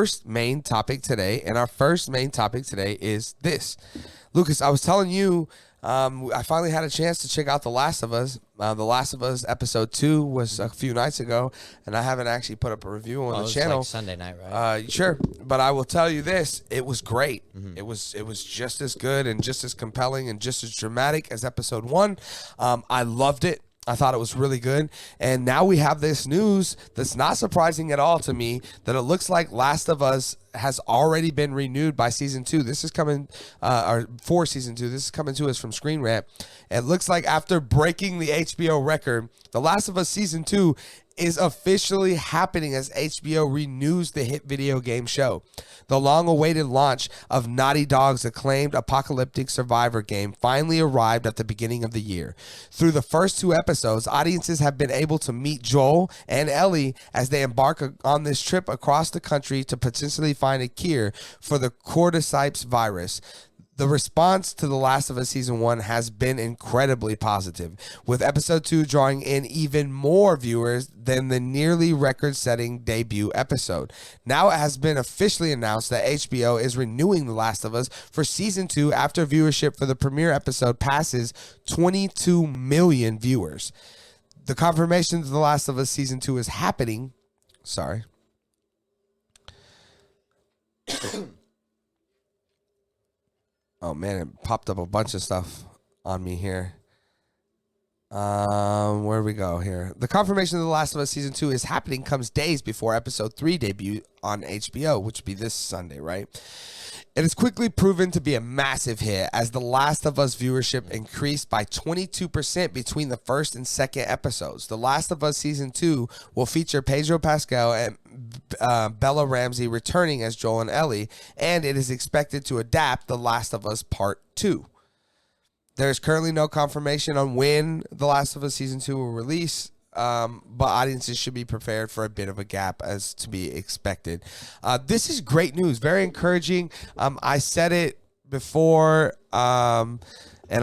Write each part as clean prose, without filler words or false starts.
first main topic today. And our first main topic today is this. Lucas, I was telling you, I finally had a chance to check out The Last of Us. The Last of Us episode 2 was a few nights ago, and I haven't actually put up a review on the channel. Like Sunday night, right? Sure, but I will tell you this: it was great. It was just as good and just as compelling and just as dramatic as episode 1. I loved it. I thought it was really good. And now we have this news that's not surprising at all to me, that it looks like Last of Us has already been renewed by season 2. This is coming, or for season 2. This is coming to us from Screen Rant. It looks like after breaking the HBO record, The Last of Us season 2 is officially happening as HBO renews the hit video game show. The long-awaited launch of Naughty Dog's acclaimed apocalyptic survivor game finally arrived at the beginning of the year. Through the first 2 episodes, audiences have been able to meet Joel and Ellie as they embark on this trip across the country to potentially find a cure for the cordyceps virus. The response to The Last of Us Season 1 has been incredibly positive, with Episode 2 drawing in even more viewers than the nearly record-setting debut episode. Now it has been officially announced that HBO is renewing The Last of Us for Season 2 after viewership for the premiere episode passes 22 million viewers. The confirmation that The Last of Us Season 2 is happening... Sorry. Oh, man, it popped up a bunch of stuff on me here. Where we go here? The confirmation of The Last of Us Season 2 is happening comes days before Episode 3 debut on HBO, which would be this Sunday, right? It has quickly proven to be a massive hit as The Last of Us viewership increased by 22% between the first and second episodes. The Last of Us Season 2 will feature Pedro Pascal and Bella Ramsey returning as Joel and Ellie, and it is expected to adapt The Last of Us Part 2. There is currently no confirmation on when The Last of Us Season 2 will release, but audiences should be prepared for a bit of a gap as to be expected. This is great news, very encouraging. I said it before, and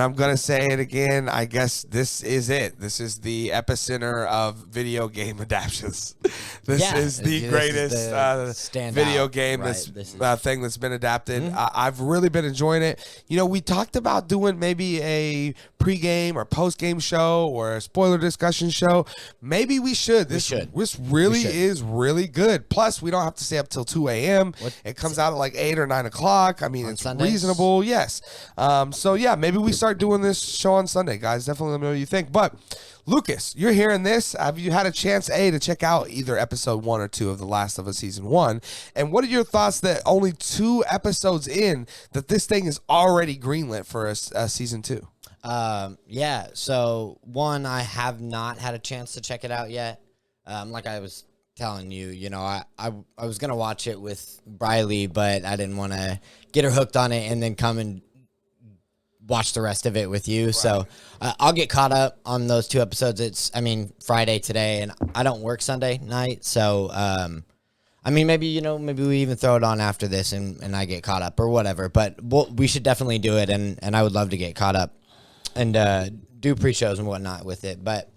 I'm going to say it again. I guess this is it. This is the epicenter of video game adaptations. This is the greatest video game thing that's been adapted. I've really been enjoying it. You know, we talked about doing maybe a pregame or postgame show or a spoiler discussion show. Maybe we should. This really is really good. Plus, we don't have to stay up till 2 a.m. It comes out at like 8 or 9 o'clock. I mean, it's Sundays? Reasonable. Yes. So, yeah, maybe we start doing this show on Sunday, guys. Definitely let me know what you think. But Lucas, you're hearing this. Have you had a chance, to check out either episode 1 or 2 of The Last of Us Season 1? And what are your thoughts that only 2 episodes in that this thing is already greenlit for a season 2? Yeah. So 1, I have not had a chance to check it out yet. Like I was telling you, you know, I was going to watch it with Briley, but I didn't want to get her hooked on it and then come and watch the rest of it with you. Right. So I'll get caught up on those 2 episodes. It's, Friday today, and I don't work Sunday night. So, maybe we even throw it on after this and I get caught up or whatever. But we should definitely do it, and I would love to get caught up and do pre-shows and whatnot with it. But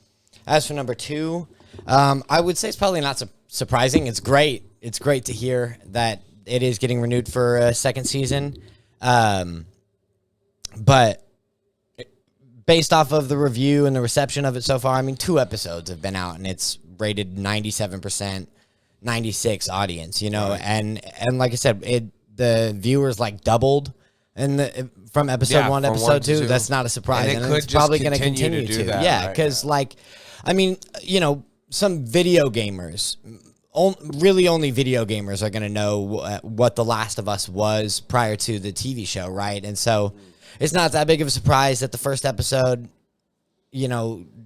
as for number 2, I would say it's probably not surprising. It's great. It's great to hear that it is getting renewed for a second season. But based off of the review and the reception of it so far, 2 episodes have been out and it's rated 97%, 96 audience, you know, right. and like I said, the viewers like doubled from episode 1 to episode 2. That's not a surprise. And it's probably going to continue to. Yeah, because some video gamers, really only video gamers are going to know what The Last of Us was prior to the TV show, right? And so it's not that big of a surprise that the first episode,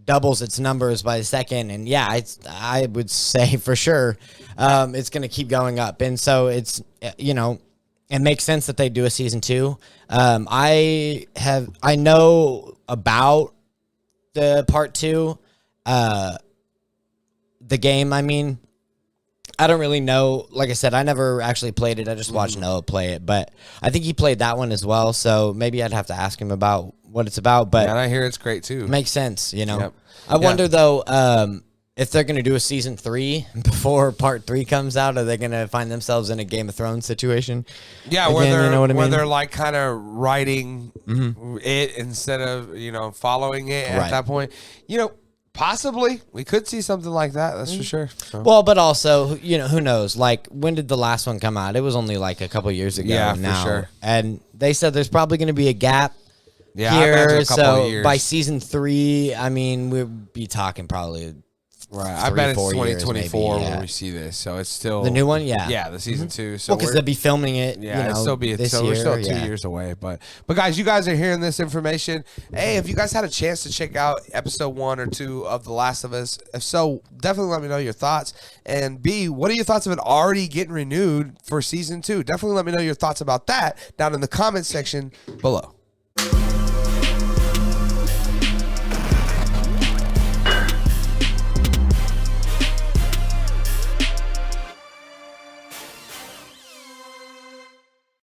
doubles its numbers by the second. And yeah, I would say for sure it's going to keep going up. And so it's, it makes sense that they do a season 2. I know about the part 2, the game. I don't really know. Like I said, I never actually played it. I just watched Noah play it, but I think he played that one as well. So maybe I'd have to ask him about what it's about. But and I hear it's great too. Makes sense, Yep. I wonder though. if they're going to do a season 3 before part 3 comes out, are they going to find themselves in a Game of Thrones situation? Yeah, Again, where they're you know what I mean? where they're like kind of writing it instead of following it at Right. that point. Possibly we could see something like that. That's for sure. So. Well, but also, who knows? Like, when did the last one come out? It was only like a couple years ago Yeah, for now. sure. And they said there's probably going to be a gap Yeah, I imagine here. a couple of So years. by season 3, I mean, we'll be talking probably Right. I bet it's 3-4 years 2024 maybe, when yeah. we see this. So it's still The new one, yeah. Yeah, the season 2. So because we're- they'll be filming it. Yeah, it'll still be this so year. we're still 2 yeah. years away. But guys, you guys are hearing this information. Hey, if you guys had a chance to check out episode 1 or 2 of The Last of Us, if so, definitely let me know your thoughts. And B, what are your thoughts of it already getting renewed for season 2? Definitely let me know your thoughts about that down in the comment section below.